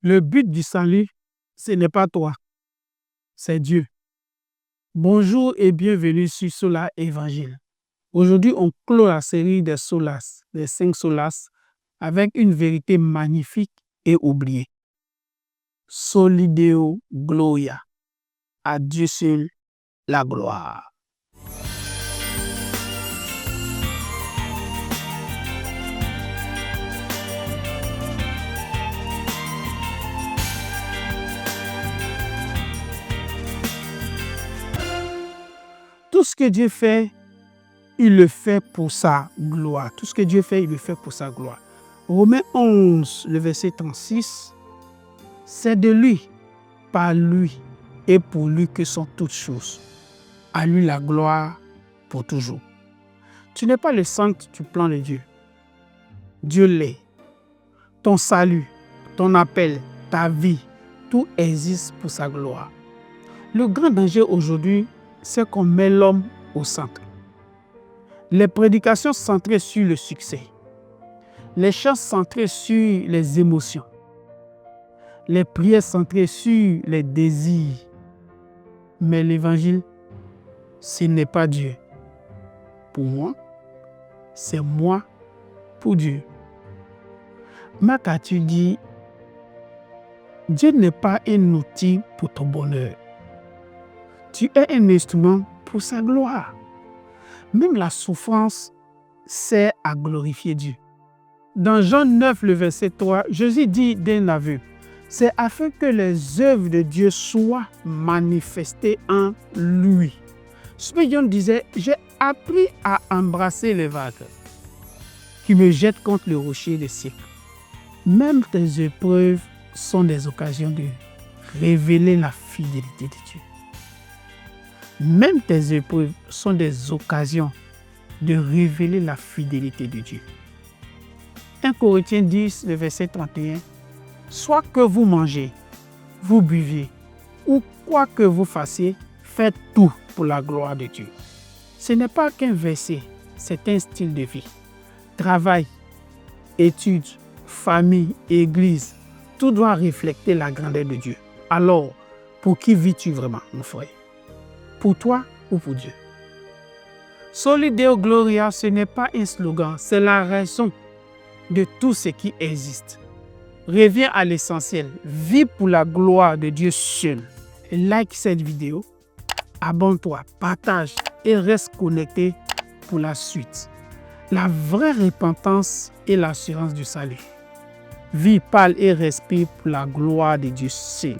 Le but du salut, ce n'est pas toi, c'est Dieu. Bonjour et bienvenue sur Sola Évangile. Aujourd'hui, on clôt la série des solas, des 5 solas, avec une vérité magnifique et oubliée. Soli Deo Gloria. À Dieu seul la gloire. Tout ce que Dieu fait, il le fait pour sa gloire. Tout ce que Dieu fait, il le fait pour sa gloire. Romains 11, le verset 36, c'est de lui, par lui et pour lui que sont toutes choses. À lui la gloire pour toujours. Tu n'es pas le centre du plan de Dieu. Dieu l'est. Ton salut, ton appel, ta vie, tout existe pour sa gloire. Le grand danger aujourd'hui, c'est qu'on met l'homme au centre. Les prédications centrées sur le succès, les chants centrés sur les émotions, les prières centrées sur les désirs. Mais l'évangile, ce n'est pas Dieu pour moi, c'est moi pour Dieu. Marc a-t-il dit, Dieu n'est pas un outil pour ton bonheur. Tu es un instrument pour sa gloire. Même la souffrance sert à glorifier Dieu. Dans Jean 9, le verset 3, Jésus dit d'un aveu, c'est afin que les œuvres de Dieu soient manifestées en lui. Spurgeon disait, j'ai appris à embrasser les vagues qui me jettent contre le rocher des siècles. Même tes épreuves sont des occasions de révéler la fidélité de Dieu. Même tes épreuves sont des occasions de révéler la fidélité de Dieu. 1 Corinthiens 10, le verset 31, soit que vous mangez, vous buviez, ou quoi que vous fassiez, faites tout pour la gloire de Dieu. Ce n'est pas qu'un verset, c'est un style de vie. Travail, études, famille, église, tout doit refléter la grandeur de Dieu. Alors, pour qui vis-tu vraiment, mon frère? Pour toi ou pour Dieu? Soli Deo Gloria, ce n'est pas un slogan, c'est la raison de tout ce qui existe. Reviens à l'essentiel, vis pour la gloire de Dieu seul. Like cette vidéo, abonne-toi, partage et reste connecté pour la suite. La vraie repentance est l'assurance du salut. Vis, parle et respire pour la gloire de Dieu seul.